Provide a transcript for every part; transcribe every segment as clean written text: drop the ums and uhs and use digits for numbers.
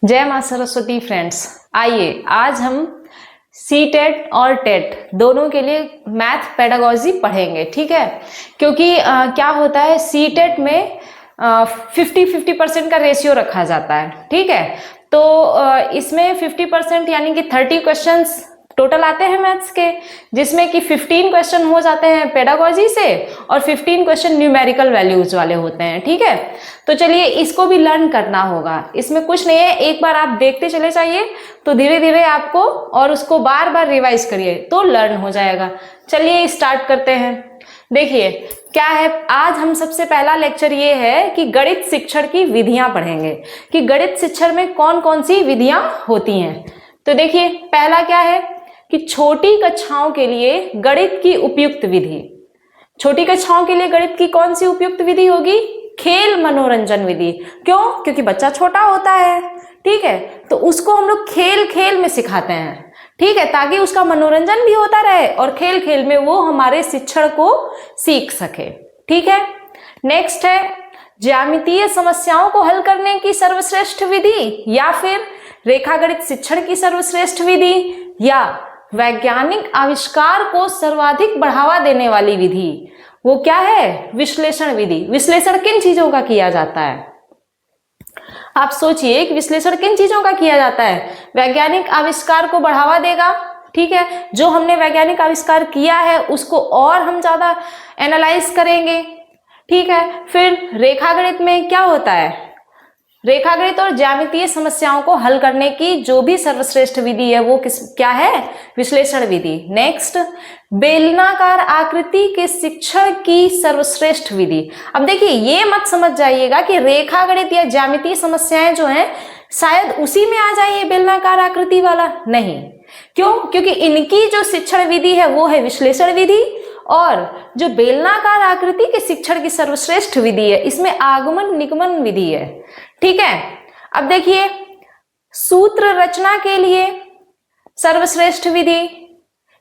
जय मां सरस्वती फ्रेंड्स। आइए आज हम सी-टेट और टेट दोनों के लिए मैथ पेडागोजी पढ़ेंगे, ठीक है। क्योंकि क्या होता है, सी-टेट में 50-50% का रेशियो रखा जाता है, ठीक है। तो इसमें 50% यानी कि 30 क्वेश्चंस टोटल आते हैं मैथ्स के, जिसमें कि 15 क्वेश्चन हो जाते हैं पेडागोजी से और 15 क्वेश्चन न्यूमेरिकल वैल्यूज वाले होते हैं, ठीक है। तो चलिए इसको भी लर्न करना होगा, इसमें कुछ नहीं है, एक बार आप देखते चले जाइए तो धीरे धीरे आपको, और उसको बार बार रिवाइज करिए तो लर्न हो जाएगा। चलिए स्टार्ट करते हैं। देखिए क्या है, आज हम सबसे पहला लेक्चर ये है कि गणित शिक्षण की विधियां पढ़ेंगे कि गणित शिक्षण में कौन कौन सी विधियां होती हैं। तो देखिए पहला क्या है कि छोटी कक्षाओं के लिए गणित की उपयुक्त विधि। छोटी कक्षाओं के लिए गणित की कौन सी उपयुक्त विधि होगी? खेल मनोरंजन विधि। क्यों? क्योंकि बच्चा छोटा होता है, ठीक है, तो उसको हम लोग खेल खेल में सिखाते हैं, ठीक है, ताकि उसका मनोरंजन भी होता रहे और खेल खेल में वो हमारे शिक्षण को सीख सके, ठीक है। नेक्स्ट है ज्यामितीय समस्याओं को हल करने की सर्वश्रेष्ठ विधि, या फिर रेखागणित शिक्षण की सर्वश्रेष्ठ विधि, या वैज्ञानिक आविष्कार को सर्वाधिक बढ़ावा देने वाली विधि। वो क्या है? विश्लेषण विधि। विश्लेषण किन चीजों का किया जाता है? आप सोचिए कि विश्लेषण किन चीजों का किया जाता है? वैज्ञानिक आविष्कार को बढ़ावा देगा, ठीक है, जो हमने वैज्ञानिक आविष्कार किया है उसको और हम ज्यादा एनालाइज करेंगे, ठीक है। फिर रेखागणित में क्या होता है? रेखागणित और ज्यामितीय समस्याओं को हल करने की जो भी सर्वश्रेष्ठ विधि है वो क्या है? विश्लेषण विधि। नेक्स्ट, बेलनाकार आकृति के शिक्षण की सर्वश्रेष्ठ विधि। अब देखिए ये मत समझ जाइएगा कि रेखागणित या ज्यामितीय समस्याएं जो हैं शायद उसी में आ जाए बेलनाकार आकृति वाला, नहीं। क्यों? क्योंकि इनकी जो शिक्षण विधि है वो है विश्लेषण विधि, और जो बेलनाकार आकृति के शिक्षण की सर्वश्रेष्ठ विधि है इसमें आगमन निगमन विधि है, ठीक है। अब देखिए सूत्र रचना के लिए सर्वश्रेष्ठ विधि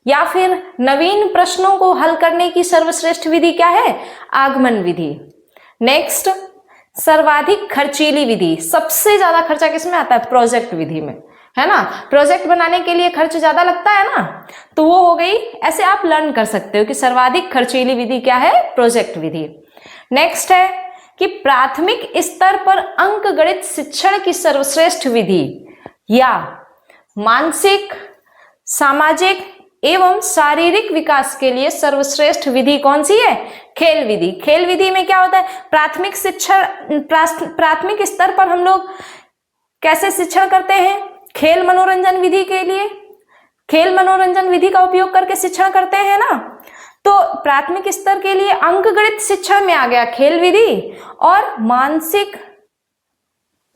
या फिर नवीन प्रश्नों को हल करने की सर्वश्रेष्ठ विधि क्या है? आगमन विधि। नेक्स्ट, सर्वाधिक खर्चीली विधि। सबसे ज्यादा खर्चा किसमें आता है? प्रोजेक्ट विधि में, है ना। प्रोजेक्ट बनाने के लिए खर्च ज्यादा लगता है ना, तो वो हो गई। ऐसे आप लर्न कर सकते हो कि सर्वाधिक खर्चीली विधि क्या है? प्रोजेक्ट विधि। नेक्स्ट है कि प्राथमिक स्तर पर अंकगणित शिक्षण की सर्वश्रेष्ठ विधि, या मानसिक सामाजिक एवं शारीरिक विकास के लिए सर्वश्रेष्ठ विधि कौन सी है? खेल विधि। खेल विधि में क्या होता है? प्राथमिक शिक्षण, प्राथमिक स्तर पर हम लोग कैसे शिक्षण करते हैं? खेल मनोरंजन विधि के लिए, खेल मनोरंजन विधि का उपयोग करके शिक्षण करते हैं ना। तो प्राथमिक स्तर के लिए अंकगणित शिक्षण में आ गया खेल विधि, और मानसिक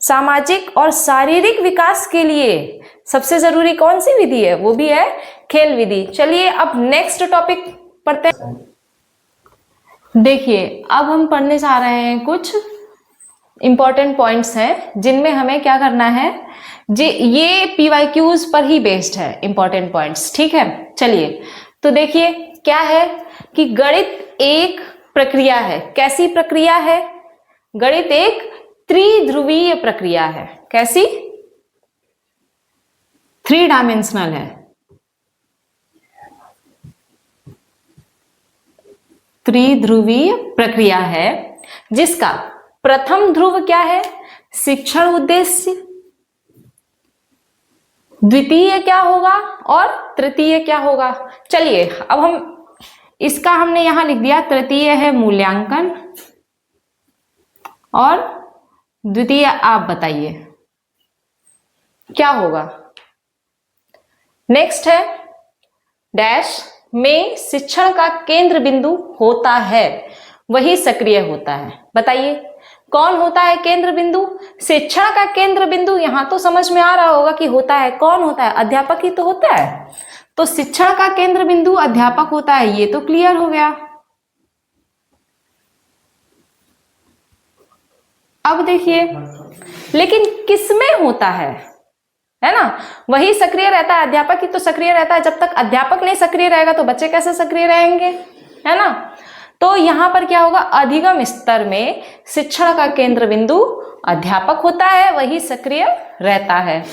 सामाजिक और शारीरिक विकास के लिए सबसे जरूरी कौन सी विधि है? वो भी है खेल विधि। चलिए अब नेक्स्ट टॉपिक पढ़ते हैं। देखिए अब हम पढ़ने जा रहे हैं कुछ इंपॉर्टेंट पॉइंट्स हैं जिनमें हमें क्या करना है, ये PYQs पर ही बेस्ड है इंपॉर्टेंट पॉइंट्स, ठीक है। चलिए तो देखिए क्या है कि गणित एक प्रक्रिया है। कैसी प्रक्रिया है? गणित एक त्रिध्रुवीय प्रक्रिया है। कैसी? 3 डायमेंशनल है। त्रिध्रुवीय प्रक्रिया है जिसका प्रथम ध्रुव क्या है? शिक्षण उद्देश्य, द्वितीय क्या होगा और तृतीय क्या होगा? चलिए अब हम इसका हमने यहां लिख दिया, तृतीय है मूल्यांकन और द्वितीय आप बताइए क्या होगा। नेक्स्ट है डैश में शिक्षण का केंद्र बिंदु होता है, वही सक्रिय होता है। बताइए कौन होता है केंद्र बिंदु? शिक्षण का केंद्र बिंदु यहां तो समझ में आ रहा होगा कि होता है, कौन होता है? अध्यापक ही तो होता है। तो शिक्षण का केंद्र बिंदु अध्यापक होता है, ये तो क्लियर हो गया। अब देखिए लेकिन किसमें होता है ना, वही सक्रिय रहता है, अध्यापक ही तो सक्रिय रहता है। जब तक अध्यापक नहीं सक्रिय रहेगा तो बच्चे कैसे सक्रिय रहेंगे, है ना। तो यहां पर क्या होगा? अधिगम स्तर में शिक्षण का केंद्र बिंदु अध्यापक होता है वही सक्रिय रहता है।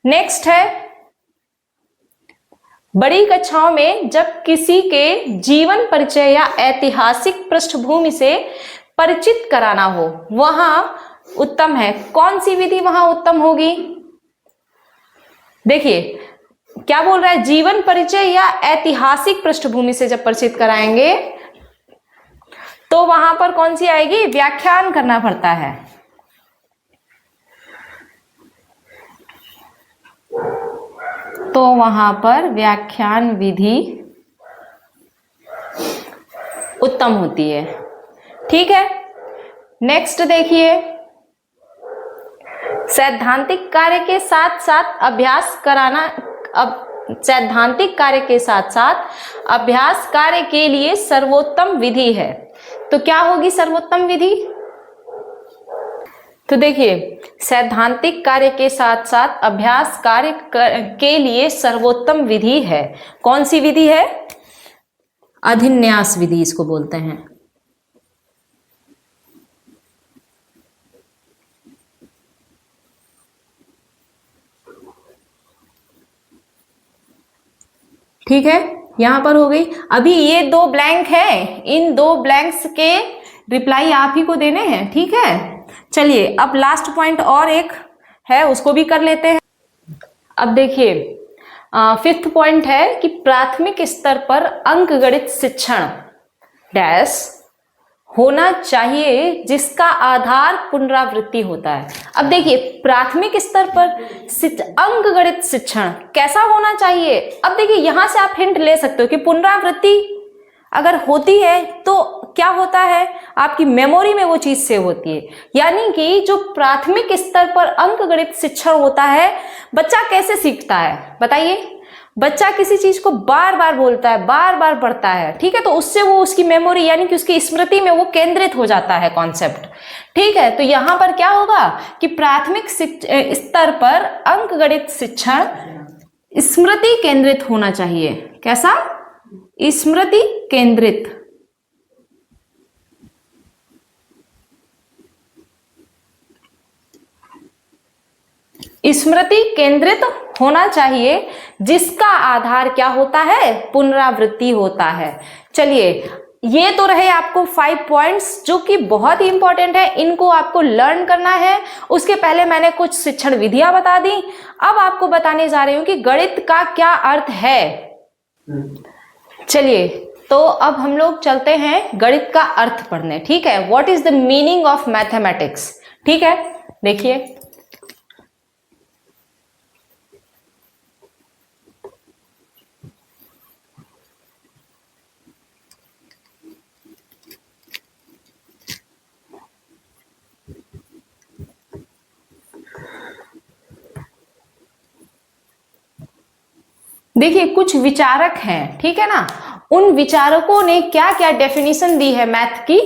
नेक्स्ट है, बड़ी कक्षाओं में जब किसी के जीवन परिचय या ऐतिहासिक पृष्ठभूमि से परिचित कराना हो वहां उत्तम है। कौन सी विधि वहां उत्तम होगी? देखिए क्या बोल रहा है, जीवन परिचय या ऐतिहासिक पृष्ठभूमि से जब परिचित कराएंगे तो वहां पर कौन सी आएगी? व्याख्यान करना पड़ता है। तो वहां पर व्याख्यान विधि उत्तम होती है। ठीक है, नेक्स्ट देखिए, सैद्धांतिक कार्य के साथ साथ अभ्यास कराना। अब सैद्धांतिक कार्य के साथ साथ अभ्यास कार्य के लिए सर्वोत्तम विधि है। तो क्या होगी सर्वोत्तम विधि? तो देखिए, सैद्धांतिक कार्य के साथ साथ अभ्यास कार्य के लिए सर्वोत्तम विधि है। कौन सी विधि है? अभिन्यास विधि इसको बोलते हैं। ठीक है, यहां पर हो गई। अभी ये 2 ब्लैंक है, इन 2 ब्लैंक्स के रिप्लाई आप ही को देने हैं। ठीक है, चलिए अब लास्ट पॉइंट और एक है, उसको भी कर लेते हैं। अब देखिए 5th पॉइंट है कि प्राथमिक स्तर पर अंकगणित शिक्षण डैश होना चाहिए जिसका आधार पुनरावृत्ति होता है। अब देखिए प्राथमिक स्तर पर अंकगणित शिक्षण कैसा होना चाहिए? अब देखिए यहां से आप हिंट ले सकते हो कि पुनरावृत्ति अगर होती है तो क्या होता है, आपकी मेमोरी में वो चीज सेव होती है। यानी कि जो प्राथमिक स्तर पर अंकगणित शिक्षण होता है, बच्चा कैसे सीखता है बताइए? बच्चा किसी चीज को बार बार बोलता है, बार बार पढ़ता है। ठीक है, तो उससे वो उसकी मेमोरी यानी कि उसकी स्मृति में वो केंद्रित हो जाता है कॉन्सेप्ट। ठीक है, तो यहां पर क्या होगा कि प्राथमिक स्तर पर अंकगणित शिक्षण स्मृति केंद्रित होना चाहिए। कैसा? स्मृति केंद्रित। स्मृति केंद्रित होना चाहिए जिसका आधार क्या होता है? पुनरावृत्ति होता है। चलिए ये तो रहे आपको 5 पॉइंट्स जो कि बहुत ही इंपॉर्टेंट है, इनको आपको लर्न करना है। उसके पहले मैंने कुछ शिक्षण विधियां बता दी। अब आपको बताने जा रही हूं कि गणित का क्या अर्थ है। चलिए तो अब हम लोग चलते हैं गणित का अर्थ पढ़ने। ठीक है, what is the meaning of mathematics. ठीक है, देखिए देखिए कुछ विचारक हैं, ठीक है ना, उन विचारकों ने क्या क्या डेफिनेशन दी है मैथ की,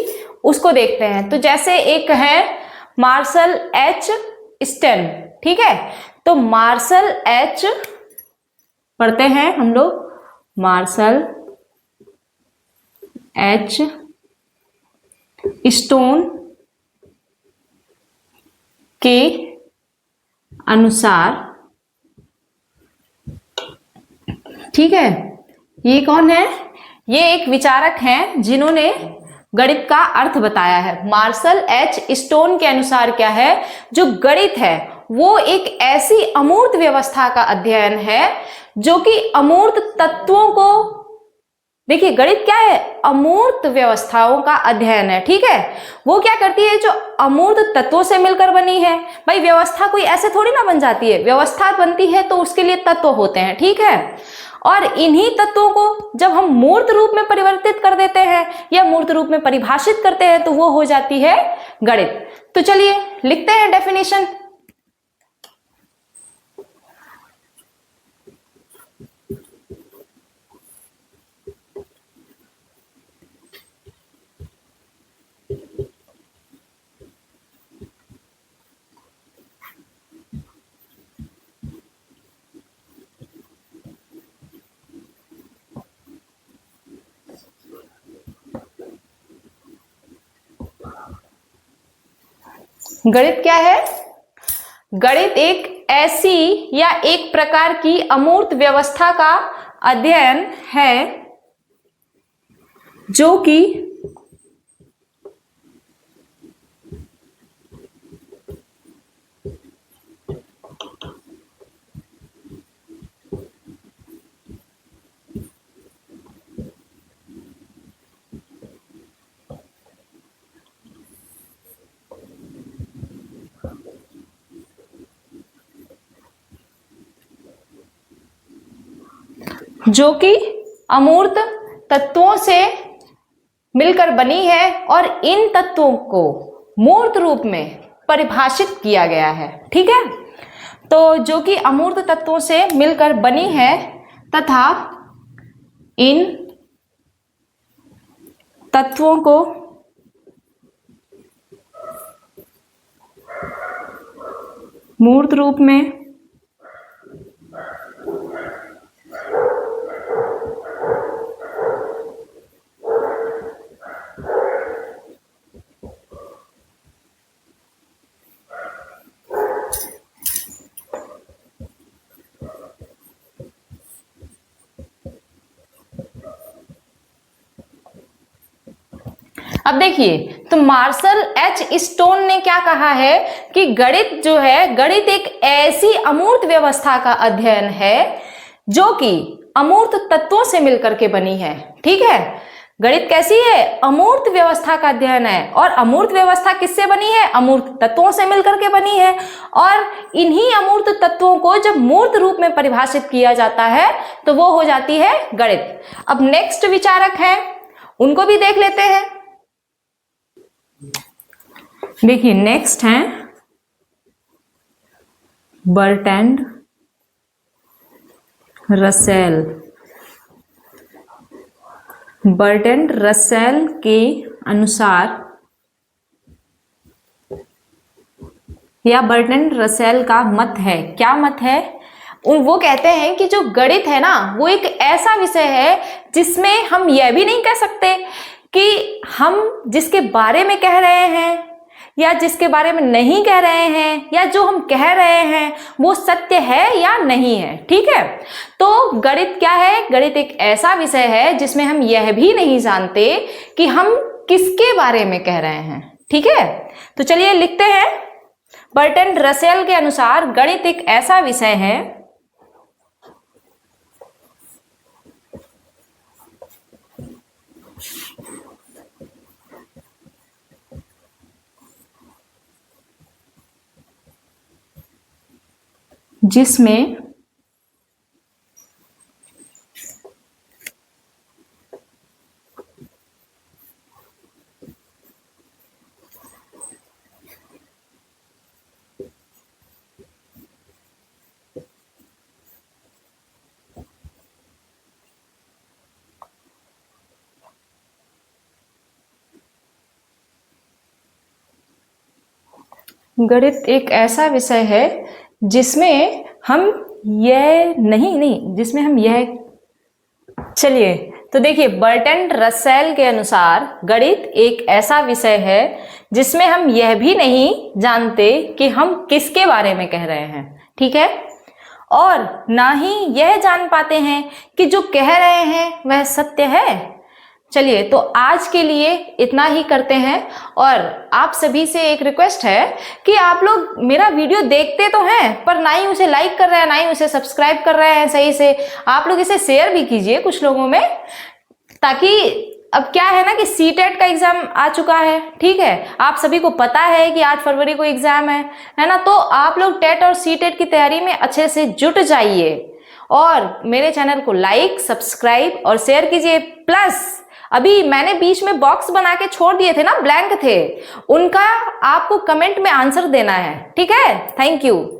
उसको देखते हैं। तो जैसे एक है मार्शल एच स्टेन। ठीक है, तो मार्शल एच पढ़ते हैं हम लोग, मार्शल एच स्टोन के अनुसार, ठीक है, ये कौन है? ये एक विचारक हैं जिन्होंने गणित का अर्थ बताया है। मार्शल एच स्टोन के अनुसार क्या है, जो गणित है वो एक ऐसी अमूर्त व्यवस्था का अध्ययन है जो कि अमूर्त तत्वों को, देखिए गणित क्या है? अमूर्त व्यवस्थाओं का अध्ययन है। ठीक है, वो क्या करती है? जो अमूर्त तत्वों से मिलकर बनी है। भाई व्यवस्था कोई ऐसे थोड़ी ना बन जाती है, व्यवस्था बनती है तो उसके लिए तत्व होते हैं। ठीक है, और इन्हीं तत्वों को जब हम मूर्त रूप में परिवर्तित कर देते हैं या मूर्त रूप में परिभाषित करते हैं तो वो हो जाती है गणित। तो चलिए लिखते हैं डेफिनेशन। गणित क्या है? गणित एक ऐसी या एक प्रकार की अमूर्त व्यवस्था का अध्ययन है जो कि अमूर्त तत्वों से मिलकर बनी है और इन तत्वों को मूर्त रूप में परिभाषित किया गया है। ठीक है, तो जो कि अमूर्त तत्वों से मिलकर बनी है तथा इन तत्वों को मूर्त रूप में अब देखिए, तो मार्शल एच स्टोन ने क्या कहा है कि गणित जो है, गणित एक ऐसी अमूर्त व्यवस्था का अध्ययन है जो कि अमूर्त तत्वों से मिलकर के बनी है। ठीक है, गणित कैसी है? अमूर्त व्यवस्था का अध्ययन है। और अमूर्त व्यवस्था किससे बनी है? अमूर्त तत्वों से मिलकर के बनी है। और इन्हीं अमूर्त तत्वों को जब मूर्त रूप में परिभाषित किया जाता है तो वो हो जाती है गणित। अब नेक्स्ट विचारक हैं, उनको भी देख लेते हैं। देखिए, नेक्स्ट हैं बर्ट्रैंड रसेल। बर्ट्रैंड रसेल के अनुसार, या बर्ट्रैंड रसेल का मत है, क्या मत है? वो कहते हैं कि जो गणित है ना, वो एक ऐसा विषय है जिसमें हम यह भी नहीं कह सकते कि हम जिसके बारे में कह रहे हैं या जिसके बारे में नहीं कह रहे हैं या जो हम कह रहे हैं वो सत्य है या नहीं है। ठीक है, तो गणित क्या है? गणित एक ऐसा विषय है जिसमें हम यह भी नहीं जानते कि हम किसके बारे में कह रहे हैं। ठीक है, तो चलिए लिखते हैं। बर्ट्रैंड रसेल के अनुसार गणित एक ऐसा विषय है जिसमें गणित एक ऐसा विषय है जिसमें हम यह नहीं जिसमें हम यह, चलिए तो देखिए, बर्ट्रैंड रसेल के अनुसार गणित एक ऐसा विषय है जिसमें हम यह भी नहीं जानते कि हम किसके बारे में कह रहे हैं। ठीक है, और ना ही यह जान पाते हैं कि जो कह रहे हैं वह सत्य है। चलिए, तो आज के लिए इतना ही करते हैं। और आप सभी से एक रिक्वेस्ट है कि आप लोग मेरा वीडियो देखते तो हैं पर ना ही उसे लाइक कर रहे हैं, ना ही उसे सब्सक्राइब कर रहे हैं सही से। आप लोग इसे शेयर भी कीजिए कुछ लोगों में, ताकि अब क्या है ना कि सीटेट का एग्जाम आ चुका है। ठीक है, आप सभी को पता है कि 8 फरवरी को एग्जाम है ना, तो आप लोग टेट और सीटेट की तैयारी में अच्छे से जुट जाइए और मेरे चैनल को लाइक, सब्सक्राइब और शेयर कीजिए। प्लस अभी मैंने बीच में बॉक्स बना के छोड़ दिए थे ना, ब्लैंक थे, उनका आपको कमेंट में आंसर देना है। ठीक है, थैंक यू।